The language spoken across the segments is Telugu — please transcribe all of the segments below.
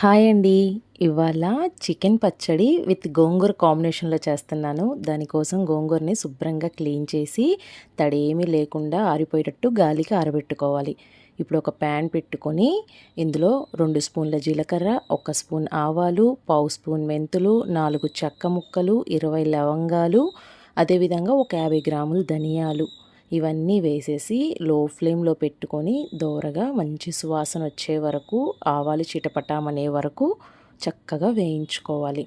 హాయ్ అండి. ఇవాళ చికెన్ పచ్చడి విత్ గోంగూర కాంబినేషన్‌లో చేస్తున్నాను. దానికోసం గోంగూరని శుభ్రంగా క్లీన్ చేసి తడేమీ లేకుండా ఆరిపోయేటట్టు గాలికి ఆరబెట్టుకోవాలి. ఇప్పుడు ఒక ప్యాన్ పెట్టుకొని ఇందులో 2 స్పూన్ల జీలకర్ర, 1 స్పూన్ ఆవాలు, పావు స్పూన్ మెంతులు, 4 చెక్క ముక్కలు, 20 లవంగాలు, అదేవిధంగా ఒక 50 గ్రాములు ధనియాలు ఇవన్నీ వేసేసి లో ఫ్లేమ్లో పెట్టుకొని దోరగా మంచి సువాసన వచ్చే వరకు ఆవాలు చిటపటామనే వరకు చక్కగా వేయించుకోవాలి.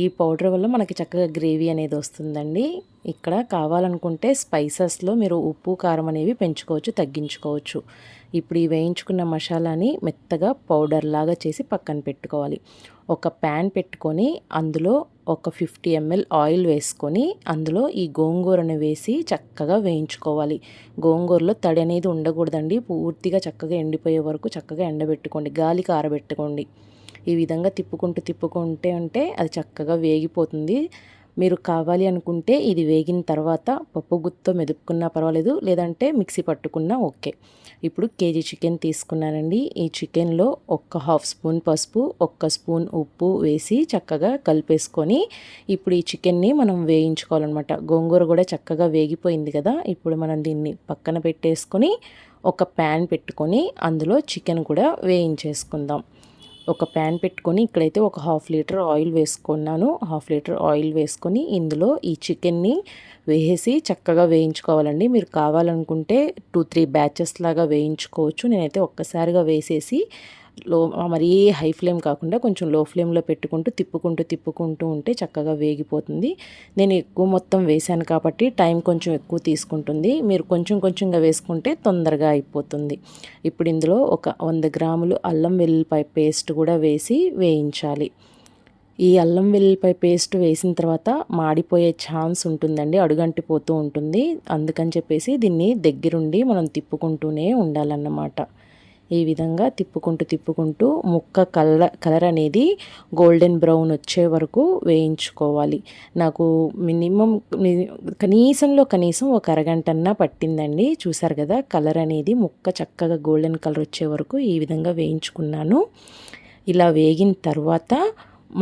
ఈ పౌడర్ వల్ల మనకి చక్కగా గ్రేవీ అనేది వస్తుందండి. ఇక్కడ కావాలనుకుంటే స్పైసెస్లో మీరు ఉప్పు కారం అనేవి పెంచుకోవచ్చు, తగ్గించుకోవచ్చు. ఇప్పుడు ఈ వేయించుకున్న మసాలాని మెత్తగా పౌడర్ లాగా చేసి పక్కన పెట్టుకోవాలి. ఒక ప్యాన్ పెట్టుకొని అందులో ఒక 50 ml ఆయిల్ వేసుకొని అందులో ఈ గోంగూరను వేసి చక్కగా వేయించుకోవాలి. గోంగూరలో తడి అనేది ఉండకూడదండి. పూర్తిగా చక్కగా ఎండిపోయే వరకు చక్కగా ఎండబెట్టుకోండి, గాలికి ఆరబెట్టుకోండి. ఈ విధంగా తిప్పుకుంటే ఉంటే అది చక్కగా వేగిపోతుంది. మీరు కావాలి అనుకుంటే ఇది వేగిన తర్వాత పప్పు గుత్తితో మెదుపుకున్నా పర్వాలేదు, లేదంటే మిక్సీ పట్టుకున్నా ఓకే. ఇప్పుడు కేజీ చికెన్ తీసుకున్నానండి. ఈ చికెన్లో ఒక హాఫ్ స్పూన్ పసుపు, 1 స్పూన్ ఉప్పు వేసి చక్కగా కలిపేసుకొని ఇప్పుడు ఈ చికెన్ని మనం వేయించుకోవాలన్నమాట. గోంగూర కూడా చక్కగా వేగిపోయింది కదా. ఇప్పుడు మనం దీన్ని పక్కన పెట్టేసుకొని ఒక ప్యాన్ పెట్టుకొని అందులో చికెన్ కూడా వేయించేసుకుందాం. ఒక ప్యాన్ పెట్టుకొని ఇక్కడైతే ఒక 1/2 లీటర్ ఆయిల్ వేసుకున్నాను. 1/2 లీటర్ ఆయిల్ వేసుకొని ఇందులో ఈ చికెన్ని వేసి చక్కగా వేయించుకోవాలండి. మీరు కావాలనుకుంటే 2-3 బ్యాచెస్ లాగా వేయించుకోవచ్చు. నేనైతే ఒక్కసారిగా వేసేసి మరీ హై ఫ్లేమ్ కాకుండా కొంచెం లో ఫ్లేమ్లో పెట్టుకుంటూ తిప్పుకుంటూ ఉంటే చక్కగా వేగిపోతుంది. నేను ఎక్కువ మొత్తం వేశాను కాబట్టి టైం కొంచెం ఎక్కువ తీసుకుంటుంది. మీరు కొంచెంగా వేసుకుంటే తొందరగా అయిపోతుంది. ఇప్పుడు ఇందులో ఒక 100 గ్రాములు అల్లం వెల్లుల్లిపాయ పేస్ట్ కూడా వేసి వేయించాలి. ఈ అల్లం వెల్లుల్లిపాయ పేస్ట్ వేసిన తర్వాత మాడిపోయే ఛాన్స్ ఉంటుందండి, అడుగంటిపోతూ ఉంటుంది. అందుకని చెప్పేసి దీన్ని దగ్గరుండి మనం తిప్పుకుంటూనే ఉండాలన్నమాట. ఈ విధంగా తిప్పుకుంటూ ముక్క కలర్ అనేది గోల్డెన్ బ్రౌన్ వచ్చే వరకు వేయించుకోవాలి. నాకు మినిమం కనీసం ఒక అరగంటన్నా పట్టిందండి. చూసారు కదా, కలర్ అనేది ముక్క చక్కగా గోల్డెన్ కలర్ వచ్చే వరకు ఈ విధంగా వేయించుకున్నాను. ఇలా వేగిన తర్వాత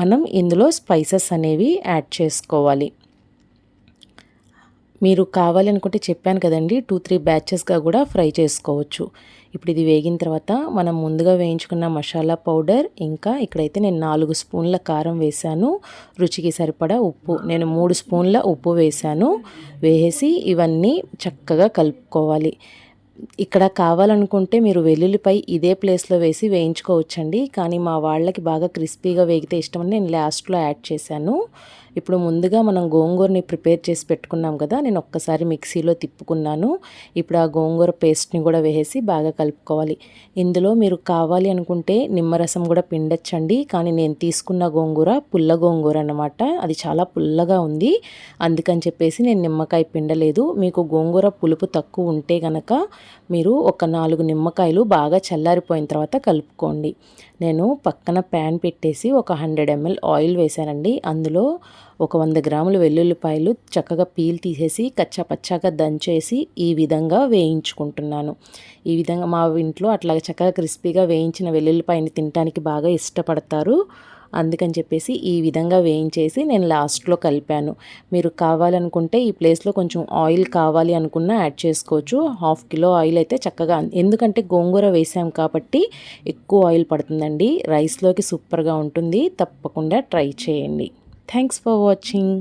మనం ఇందులో స్పైసెస్ అనేవి యాడ్ చేసుకోవాలి. మీరు కావాలనుకుంటే చెప్పాను కదండి, 2-3 బ్యాచెస్గా కూడా ఫ్రై చేసుకోవచ్చు. ఇప్పుడు ఇది వేగిన తర్వాత మనం ముందుగా వేయించుకున్న మసాలా పౌడర్, ఇంకా ఇక్కడైతే నేను 4 స్పూన్ల కారం వేశాను. రుచికి సరిపడా ఉప్పు, నేను 3 స్పూన్ల ఉప్పు వేశాను. వేసి ఇవన్నీ చక్కగా కలుపుకోవాలి. ఇక్కడ కావాలనుకుంటే మీరు వెల్లుల్లిపై ఇదే ప్లేస్లో వేసి వేయించుకోవచ్చండి. కానీ మా వాళ్ళకి బాగా క్రిస్పీగా వేగితే ఇష్టమని నేను లాస్ట్లో యాడ్ చేశాను. ఇప్పుడు ముందుగా మనం గోంగూరని ప్రిపేర్ చేసి పెట్టుకున్నాం కదా, నేను ఒక్కసారి మిక్సీలో తిప్పుకున్నాను. ఇప్పుడు ఆ గోంగూర పేస్ట్ని కూడా వేసి బాగా కలుపుకోవాలి. ఇందులో మీరు కావాలి అనుకుంటే నిమ్మరసం కూడా పిండొచ్చండి. కానీ నేను తీసుకున్న గోంగూర పుల్ల గోంగూర అన్నమాట, అది చాలా పుల్లగా ఉంది. అందుకని చెప్పేసి నేను నిమ్మకాయ పిండలేదు. మీకు గోంగూర పులుపు తక్కువ ఉంటే కనుక మీరు ఒక 4 నిమ్మకాయలు బాగా చల్లారిపోయిన తర్వాత కలుపుకోండి. నేను పక్కన ప్యాన్ పెట్టేసి ఒక 100 ml ఆయిల్ వేశానండి. అందులో ఒక 100 గ్రాములు వెల్లుల్లిపాయలు చక్కగా పీల్ తీసేసి కచ్చాపచ్చాగా దంచేసి ఈ విధంగా వేయించుకుంటున్నాను. ఈ విధంగా మా ఇంట్లో అట్లా చక్కగా క్రిస్పీగా వేయించిన వెల్లుల్లిపాయని తినడానికి బాగా ఇష్టపడతారు. అందుకని చెప్పేసి ఈ విధంగా వేయించేసి నేను లాస్ట్లో కలిపాను. మీరు కావాలనుకుంటే ఈ ప్లేస్లో కొంచెం ఆయిల్ కావాలి అనుకున్నా యాడ్ చేసుకోవచ్చు. 1/2 కిలో ఆయిల్ అయితే చక్కగా, ఎందుకంటే గోంగూర వేసాం కాబట్టి ఎక్కువ ఆయిల్ పడుతుందండి. రైస్లోకి సూపర్గా ఉంటుంది. తప్పకుండా ట్రై చేయండి. Thanks for watching.